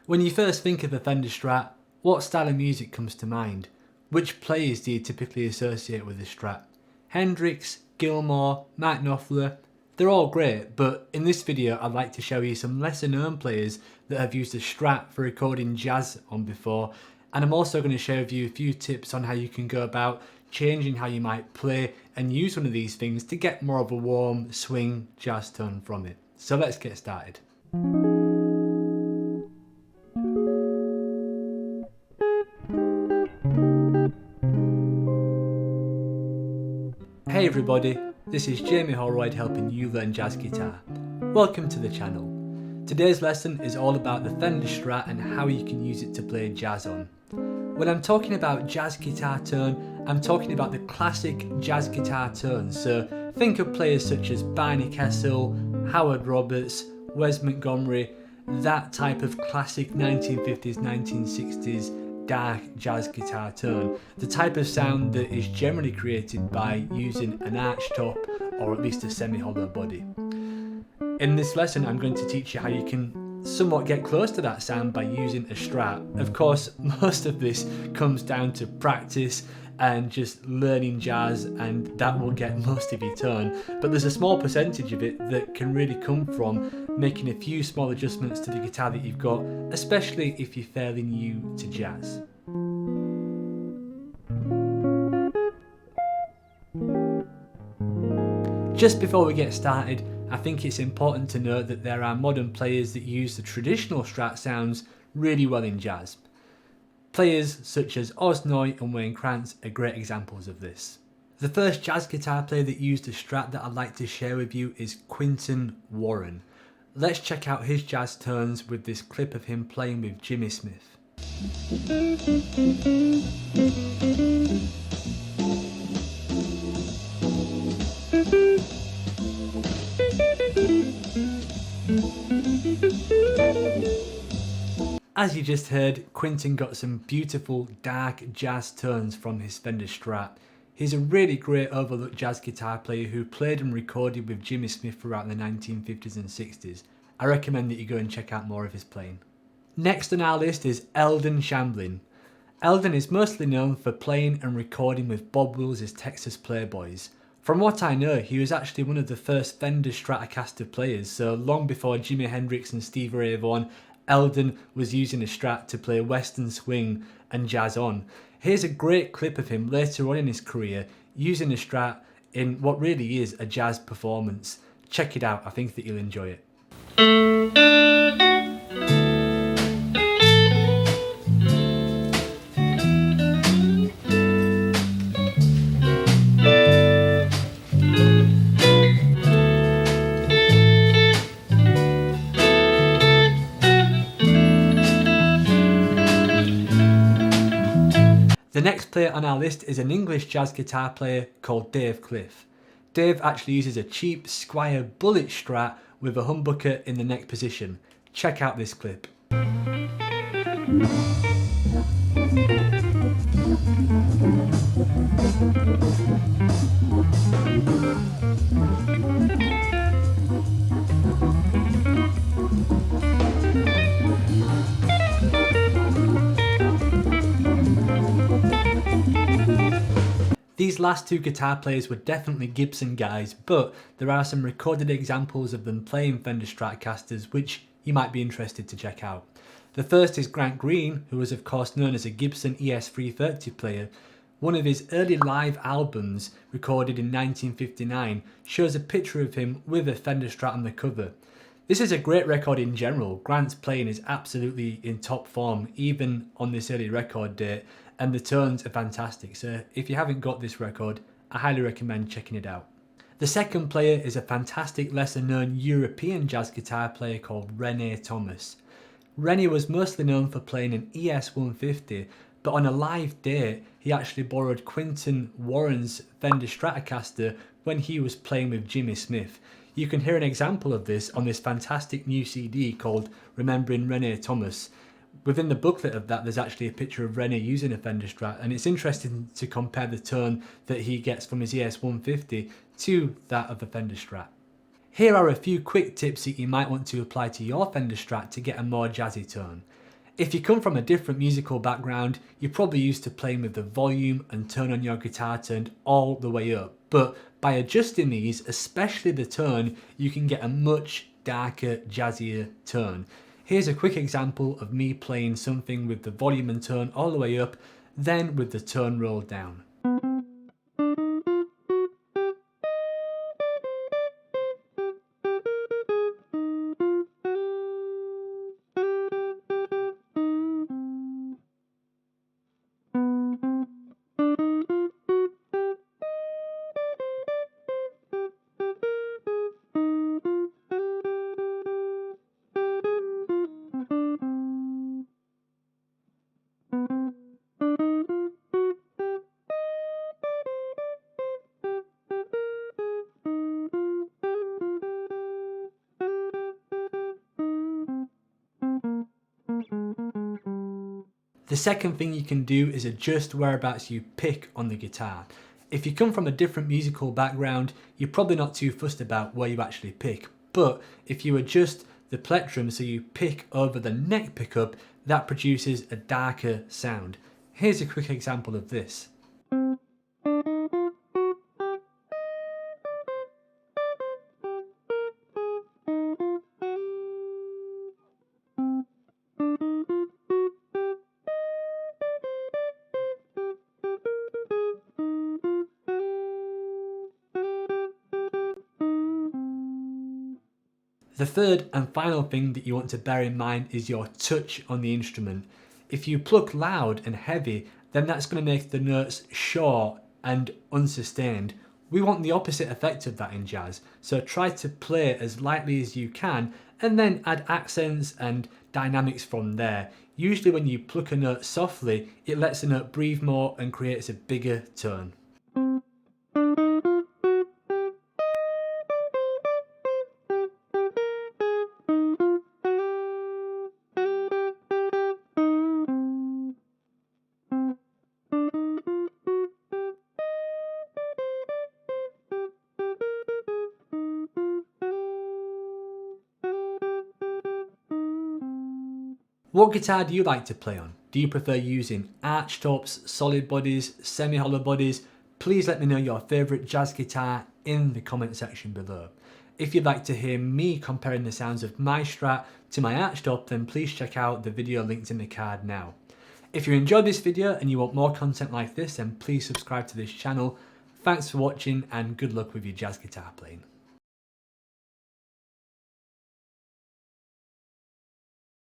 When you first think of a Fender Strat, what style of music comes to mind? Which players do you typically associate with the Strat? Hendrix, Gilmour, Knofler, they're all great, but in this video I'd like to show you some lesser known players that have used the Strat for recording jazz on before, and I'm also going to share with you a few tips on how you can go about changing how you might play and use one of these things to get more of a warm swing jazz tone from it. So let's get started. Hey everybody, this is Jamie Holroyd helping you learn jazz guitar. Welcome to the channel. Today's lesson is all about the Fender Strat and how you can use it to play jazz on. When I'm talking about jazz guitar tone, I'm talking about the classic jazz guitar tones, so think of players such as Barney Kessel, Howard Roberts, Wes Montgomery, that type of classic 1950s, 1960s dark jazz guitar tone, the type of sound that is generally created by using an arch top or at least a semi-hollow body. In this lesson I'm going to teach you how you can somewhat get close to that sound by using a Strat. Of course, most of this comes down to practice and just learning jazz, and that will get most of your tone, but there's a small percentage of it that can really come from making a few small adjustments to the guitar that you've got, especially if you're fairly new to jazz. Just before we get started, I think it's important to note that there are modern players that use the traditional Strat sounds really well in jazz. Players such as Oz Noy and Wayne Krantz are great examples of this. The first jazz guitar player that used a Strat that I'd like to share with you is Quinton Warren. Let's check out his jazz tones with this clip of him playing with Jimmy Smith. As you just heard, Quinton got some beautiful dark jazz tones from his Fender Strat. He's a really great overlooked jazz guitar player who played and recorded with Jimmy Smith throughout the 1950s and 60s. I recommend that you go and check out more of his playing. Next on our list is Eldon Shamblin. Eldon is mostly known for playing and recording with Bob Wills' Texas Playboys. From what I know, he was actually one of the first Fender Stratocaster players, so long before Jimi Hendrix and Stevie Ray Vaughan, Eldon was using a Strat to play western swing and jazz on. Here's a great clip of him later on in his career using a Strat in what really is a jazz performance. Check it out, I think that you'll enjoy it. The next player on our list is an English jazz guitar player called Dave Cliff. Dave actually uses a cheap Squire Bullet Strat with a humbucker in the neck position. Check out this clip. These last two guitar players were definitely Gibson guys, but there are some recorded examples of them playing Fender Stratocasters which you might be interested to check out. The first is Grant Green, who was of course known as a Gibson ES330 player. One of his early live albums, recorded in 1959, shows a picture of him with a Fender Strat on the cover. This is a great record in general. Grant's playing is absolutely in top form, even on this early record date, and the tones are fantastic, so if you haven't got this record, I highly recommend checking it out. The second player is a fantastic lesser known European jazz guitar player called René Thomas. René was mostly known for playing an ES150, but on a live date he actually borrowed Quinton Warren's Fender Stratocaster when he was playing with Jimmy Smith. You can hear an example of this on this fantastic new CD called Remembering René Thomas. Within the booklet of that, there's actually a picture of René using a Fender Strat, and it's interesting to compare the tone that he gets from his ES150 to that of a Fender Strat. Here are a few quick tips that you might want to apply to your Fender Strat to get a more jazzy tone. If you come from a different musical background, you're probably used to playing with the volume and tone on your guitar turned all the way up, but by adjusting these, especially the tone, you can get a much darker, jazzier tone. Here's a quick example of me playing something with the volume and tone all the way up, then with the tone rolled down. The second thing you can do is adjust whereabouts you pick on the guitar. If you come from a different musical background, you're probably not too fussed about where you actually pick, but if you adjust the plectrum so you pick over the neck pickup, that produces a darker sound. Here's a quick example of this. The third and final thing that you want to bear in mind is your touch on the instrument. If you pluck loud and heavy, then that's going to make the notes short and unsustained. We want the opposite effect of that in jazz, so try to play as lightly as you can and then add accents and dynamics from there. Usually when you pluck a note softly, it lets the note breathe more and creates a bigger tone. What guitar do you like to play on? Do you prefer using arch tops, solid bodies, semi-hollow bodies? Please let me know your favourite jazz guitar in the comment section below. If you'd like to hear me comparing the sounds of my Strat to my arch top, then please check out the video linked in the card now. If you enjoyed this video and you want more content like this, then please subscribe to this channel. Thanks for watching and good luck with your jazz guitar playing.